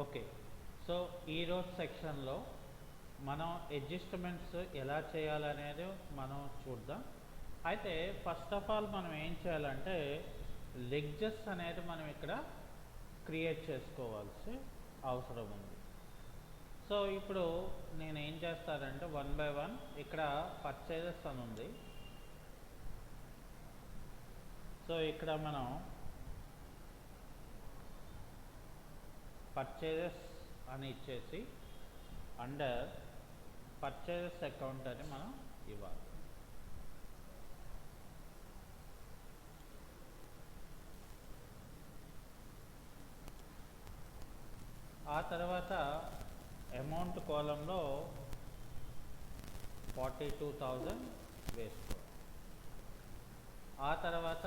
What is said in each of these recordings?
Okay. So ఈరోజు సెక్షన్లో మనం అడ్జస్ట్మెంట్స్ ఎలా చేయాలనేది మనం చూద్దాం. అయితే ఫస్ట్ ఆఫ్ ఆల్ మనం ఏం చేయాలంటే లెడ్జెస్ అనేది మనం ఇక్కడ క్రియేట్ చేసుకోవాల్సి అవసరం ఉంది. సో ఇప్పుడు నేను ఏం చేస్తానంటే 1 by 1 ఇక్కడ పర్చేజెస్ అని ఉంది. సో ఇక్కడ మనం పర్చేజెస్ అని ఇచ్చేసి అండర్ పర్చేజెస్ అకౌంట్ అని మనం ఇవ్వాలి. ఆ తర్వాత అమౌంట్ కాలంలో 42,000 వేసుకోవాలి. ఆ తర్వాత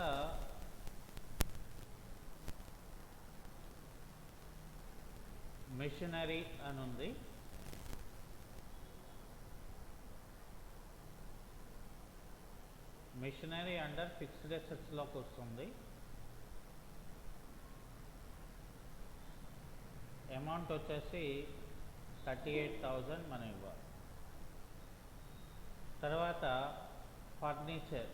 మిషనరీ అని ఉంది. మిషనరీ అండర్ ఫిక్స్డ్ అసెట్స్లోకి వస్తుంది. అమౌంట్ వచ్చేసి 38,000 మనం ఇవ్వాలి. తర్వాత ఫర్నిచర్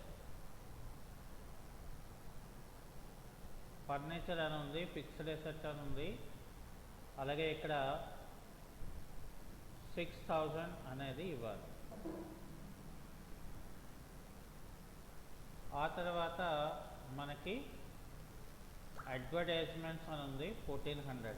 అని ఉంది, ఫిక్స్డ్ అసెట్ అని ఉంది. అలాగే ఇక్కడ 6,000 అనేది ఇవ్వాలి. ఆ తర్వాత మనకి అడ్వర్టైజ్మెంట్స్ అని ఉంది 1,400.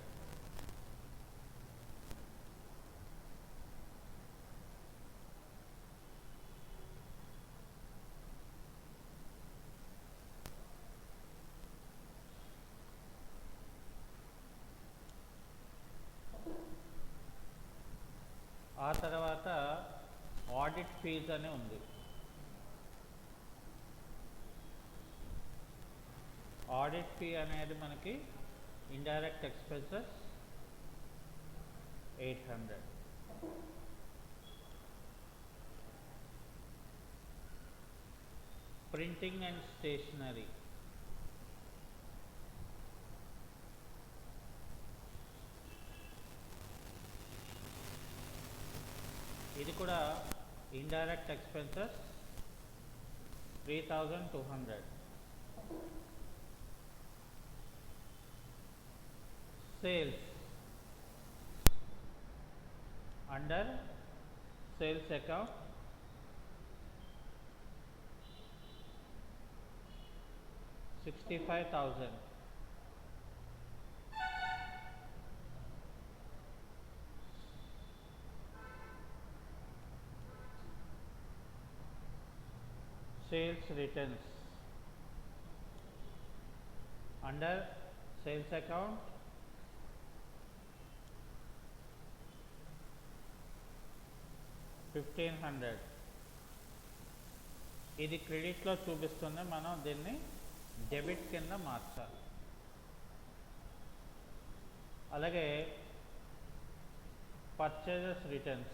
ఆ తర్వాత ఆడిట్ ఫీజ్ అని ఉంది. ఆడిట్ ఫీ అనేది మనకి indirect expenses 800. Printing and stationery ఇది కూడా indirect expenses 3,200. Sales under sales account 65,000. Sales returns under sales account 1,500. ఇది క్రెడిట్లో చూపిస్తుంది, మనం దీన్ని డెబిట్ కింద మార్చాలి. అలాగే purchases returns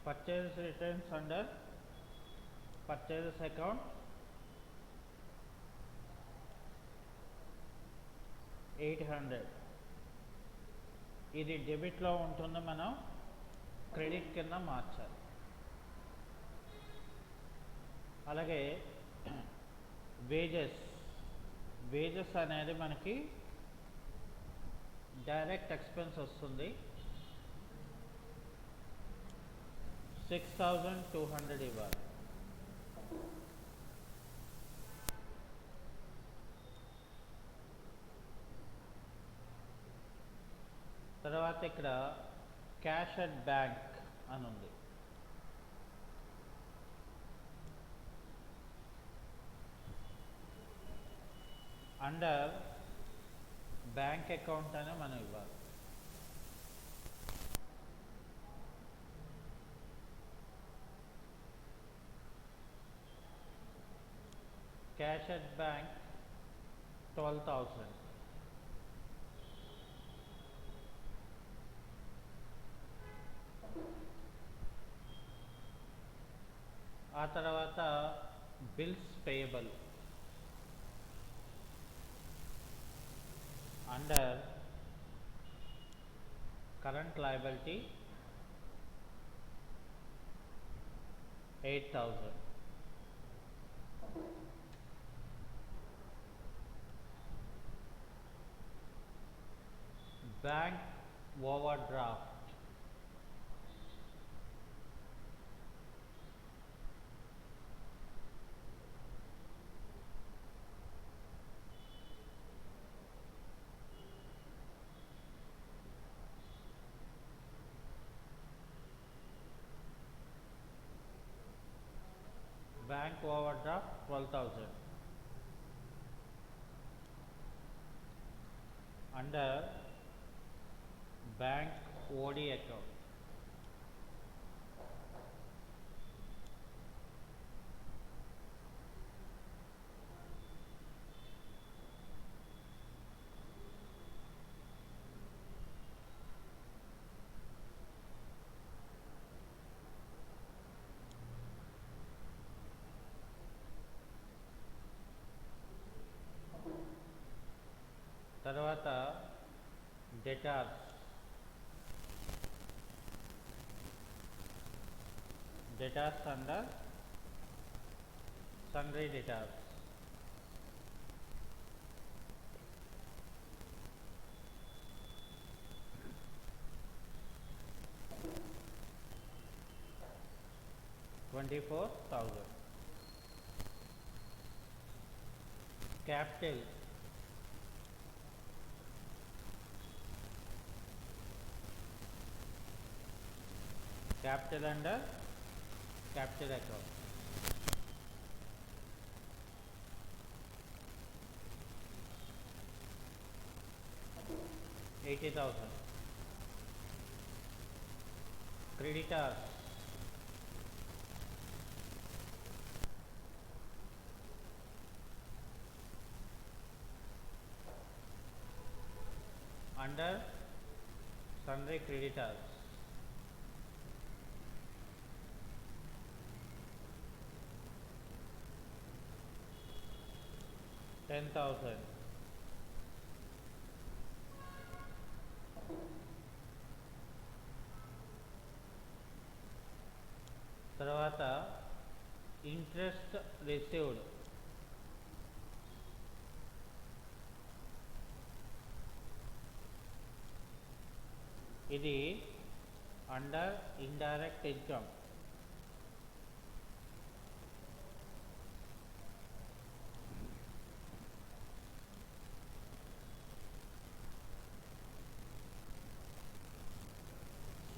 purchase returns under purchases account 800. ఇది డెబిట్లో ఉంటుంది, మనం క్రెడిట్ కింద మార్చాలి. అలాగే వేజెస్ అనేది మనకి డైరెక్ట్ ఎక్స్పెన్స్ వస్తుంది, 6,200 ఇవ్వాలి. తర్వాత ఇక్కడ క్యాష్ అట్ బ్యాంక్ అని ఉంది. అండర్ బ్యాంక్ అకౌంట్ అని మనం ఇవ్వాలి. cash at bank 12,000. ఆ తర్వాత bills payable under current liability 8,000. Bank overdraft bank overdraft 12,000 under bank OD account. తర్వాత debtors under sundry debtors. $24,000. Capital under capital account. $80,000. Creditors under sundry creditors. $10,000. తర్వాత interest received ఇది under indirect income.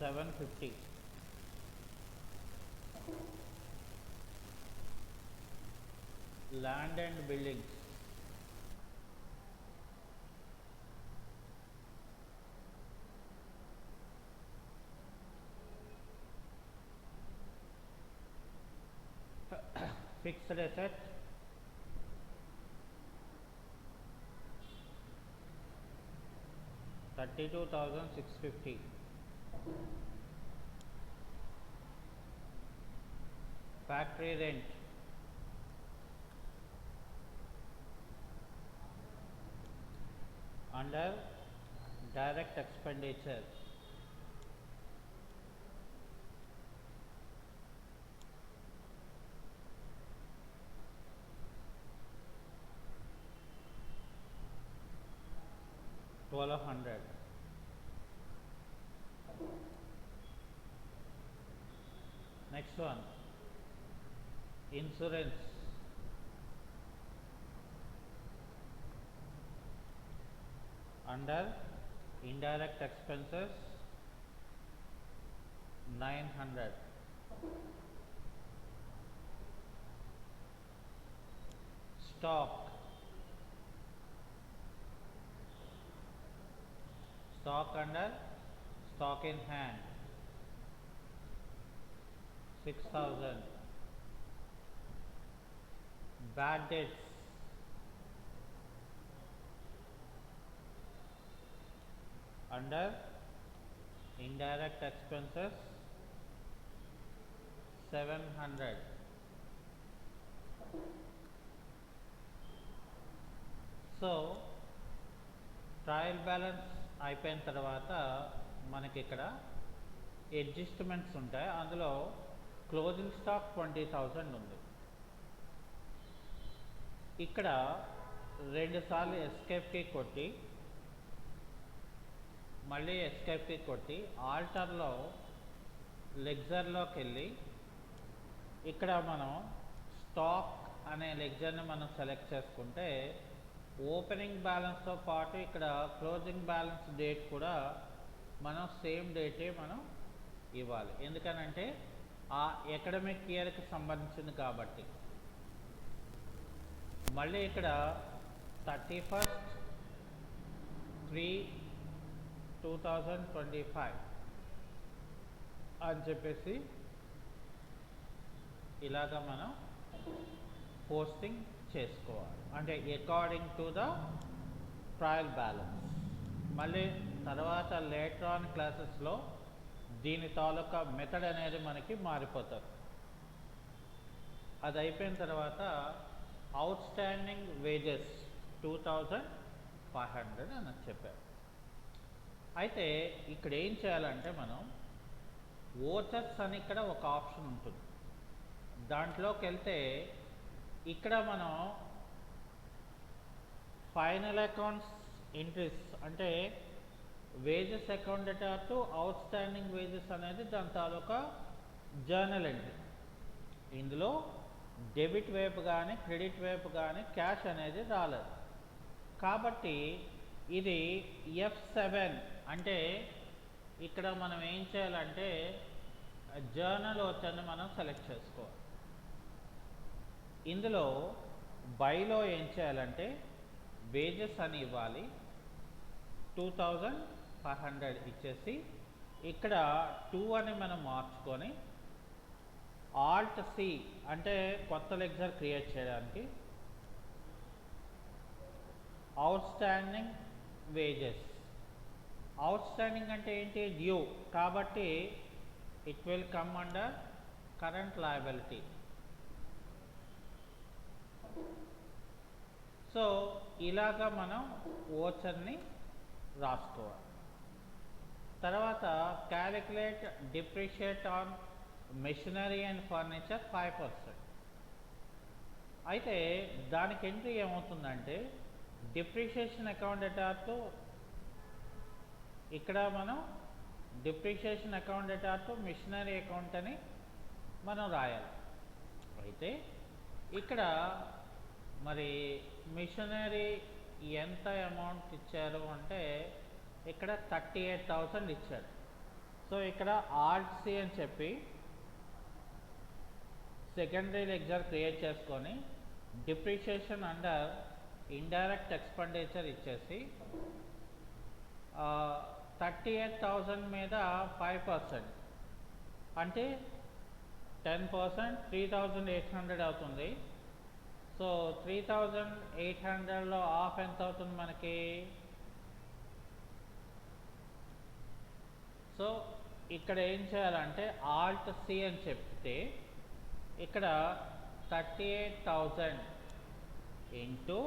$750. Land and buildings fixed asset $32,650. Factory rent under direct expenditure $1,200. Next one, insurance under indirect expenses $900. Stock under stock in hand $6,000. Bad debts under indirect expenses $700. So trial balance అయిపోయిన తర్వాత మనకి ఇక్కడ adjustments ఉంటాయి. అందులో closing stock 20,000 ఉంది. ఇక్కడ 2 సార్లు escape key కొట్టి మళ్ళీ ఎస్కేప్ కీ కొట్టి ఆల్టర్లో లెగ్జర్లోకి వెళ్ళి ఇక్కడ మనం స్టాక్ అనే లెగ్జర్ని మనం సెలెక్ట్ చేసుకుంటే ఓపెనింగ్ బ్యాలెన్స్తో పాటు ఇక్కడ క్లోజింగ్ బ్యాలెన్స్ డేట్ కూడా మనం సేమ్ డేటే మనం ఇవ్వాలి. ఎందుకనంటే ఆ అకాడమిక్ ఇయర్కి సంబంధించింది కాబట్టి. మళ్ళీ ఇక్కడ 31/3/2025 అని చెప్పేసి ఇలాగ మనం పోస్టింగ్ చేసుకోవాలి. అంటే according to the trial balance. మళ్ళీ తర్వాత లేటర్ ఆన్ క్లాసెస్లో దీని తాలూకా మెథడ్ అనేది మనకి మారిపోతుంది. అది అయిపోయిన తర్వాత అవుట్ స్టాండింగ్ వేజెస్ 2,500 అని చెప్పారు. అయితే ఇక్కడ ఏం చేయాలంటే మనం ఓచర్స్ అని ఇక్కడ ఒక ఆప్షన్ ఉంటుంది. దాంట్లోకి వెళ్తే ఇక్కడ మనం ఫైనల్ అకౌంట్స్ ఎంట్రీస్ అంటే wages account data to out standing wages అనేది దాని తాలూకా జర్నల్ ఎంట్రీ. ఇందులో డెబిట్ వైపు కానీ క్రెడిట్ వైపు కానీ క్యాష్ అనేది రాలేదు. కాబట్టి ఇది F7 అంటే ఇక్కడ మనం ఏం చేయాలంటే జర్నల్ ఓచర్ని మనం సెలెక్ట్ చేసుకోవాలి. ఇందులో బైలో ఏం చేయాలంటే వేజెస్ అని ఇవ్వాలి. 2,500 ఇచ్చేసి ఇక్కడ 2 అని మనం మార్చుకొని ఆల్ట్ C అంటే కొత్త లెగ్జర్ క్రియేట్ చేయడానికి out standing wages. Out standing అంటే ఏంటి? డ్యూ. కాబట్టి it will come under current liability. So ఇలాగా మనం ఓచర్ని రాసుకోవాలి. తర్వాత calculate depreciate on machinery and furniture 5%. అయితే దానికి ఎంట్రీ ఏమవుతుందంటే డిప్రిషియేషన్ అకౌంట్ డేటాతో ఇక్కడ మనం డిప్రిషియేషన్ అకౌంట్ డేటాతో మిషనరీ అకౌంట్ అని మనం రాయాలి. అయితే ఇక్కడ మరి మిషనరీ ఎంత అమౌంట్ ఇచ్చారు అంటే ఇక్కడ 38,000 ఇచ్చారు. సో ఇక్కడ ఆల్ట్ C అని చెప్పి సెకండరీ లెగ్జర్ క్రియేట్ చేసుకొని డిప్రిషియేషన్ అండర్ ఇండైరెక్ట్ ఎక్స్పెండిచర్ ఇచ్చేసి 38,000 మీద 5% అంటే 10% 3,800 అవుతుంది. సో 3,800లో ఆఫ్ ఎంత అవుతుంది మనకి? సో ఇక్కడ ఏం చేయాలంటే ఆల్ట్ C అని చెప్తే ఇక్కడ 38,000 ఇంటూ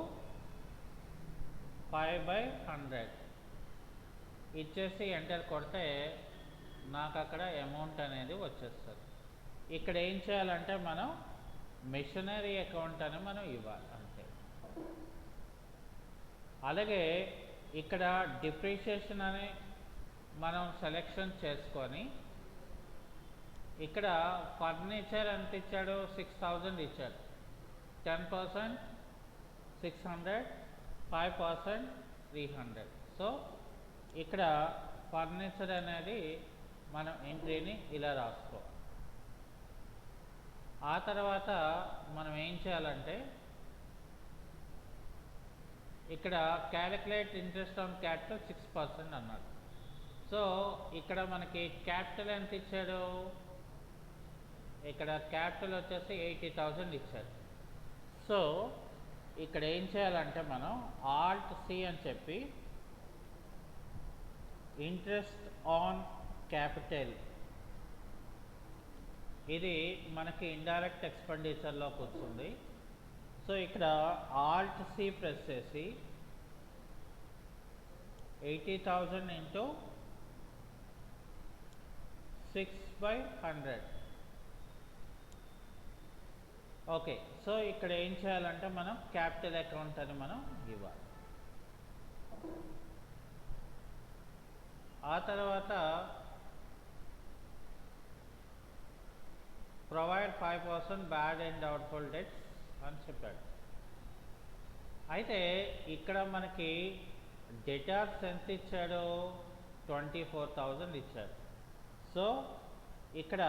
5/100 ఇచ్చేసి ఎంటర్ కొడితే నాకు అక్కడ అమౌంట్ అనేది వచ్చేస్తుంది. ఇక్కడ ఏం చేయాలంటే మనం మిషనరీ అకౌంట్ అని మనం ఇవ్వాలి అంతే. అలాగే ఇక్కడ డిప్రిషియేషన్ అని మనం సెలెక్షన్ చేసుకొని ఇక్కడ ఫర్నిచర్ ఎంత ఇచ్చాడు? 6,000 ఇచ్చాడు. 10% 600, 5% 300. సో ఇక్కడ ఫర్నిచర్ అనేది మనం ఎంట్రీని ఇలా రాసుకోవాలి. ఆ తర్వాత మనం ఏం చేయాలంటే ఇక్కడ క్యాలిక్యులేట్ ఇంట్రెస్ట్ ఆన్ క్యాపిటల్ 6% అన్నాడు. సో ఇక్కడ మనకి క్యాపిటల్ ఎంత ఇచ్చాడు? ఇక్కడ క్యాపిటల్ వచ్చేసి 80,000 ఇచ్చాడు. సో ఇక్కడ ఏం చేయాలంటే మనం ఆల్ట్ C అని చెప్పి ఇంట్రెస్ట్ ఆన్ క్యాపిటల్ ఇది మనకి ఇండైరెక్ట్ ఎక్స్పెండిచర్లోకి వస్తుంది. సో ఇక్కడ ఆల్ట్ సి ప్రెస్ చేసి 80,000 ఇంటూ 6/100. ఓకే, సో ఇక్కడ ఏం చేయాలంటే మనం క్యాపిటల్ అకౌంట్ అని మనం ఇవ్వాలి. ఆ తర్వాత provide 5% bad and doubtful debts అని చెప్పాడు. అయితే ఇక్కడ మనకి డెటార్స్ ఎంత ఇచ్చాడు? 24,000 ఇచ్చాడు. సో ఇక్కడ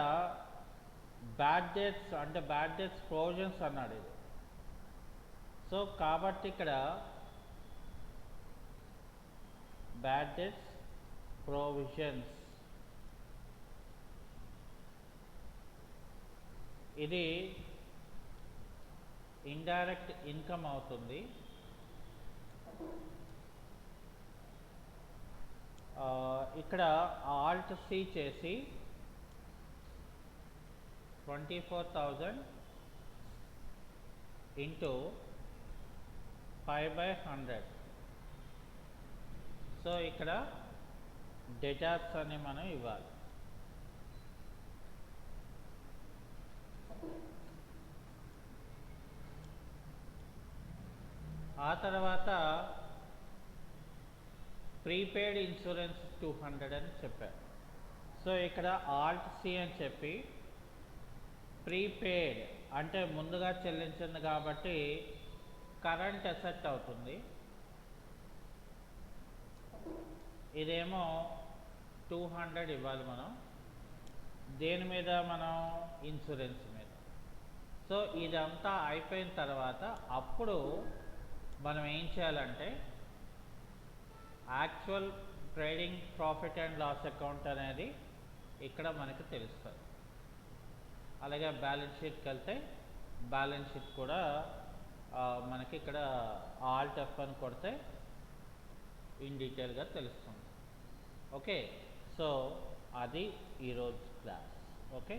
బ్యాడ్ డెట్స్ అంటే బ్యాడ్ డెట్స్ ప్రొవిజన్స్ అన్నాడు ఇది. సో కాబట్టి ఇక్కడ బ్యాడ్ డెట్స్ ప్రొవిజన్స్ ఇది ఇండైరెక్ట్ ఇన్కమ్ అవుతుంది. ఇక్కడ ఆల్ట్ సి చేసి 24,000 ఇంటూ 5/100. సో ఇక్కడ డెటార్స్ అని మనం ఇవ్వాలి. ఆ తర్వాత ప్రీపెయిడ్ ఇన్సూరెన్స్ 200 అని చెప్పారు. సో ఇక్కడ ఆల్ట్ సి అని చెప్పి ప్రీపెయిడ్ అంటే ముందుగా చెల్లించింది కాబట్టి కరెంట్ అసెట్ అవుతుంది. ఇదేమో 200 ఇవ్వాలి మనం. దేని మీద? మనం ఇన్సూరెన్స్ మీద. సో ఇదంతా అయిపోయిన తర్వాత అప్పుడు మనం ఏం చేయాలంటే actual trading profit and loss account అనేది ఇక్కడ మనకి తెలుస్తుంది. అలాగే బ్యాలెన్స్ షీట్కి వెళ్తే బ్యాలెన్స్ షీట్ కూడా మనకి ఇక్కడ ఆల్ట్ ఎఫ్ అని కొడితే ఇన్ డీటెయిల్గా తెలుస్తుంది. ఓకే, సో అది ఈరోజు క్లాస్. ఓకే.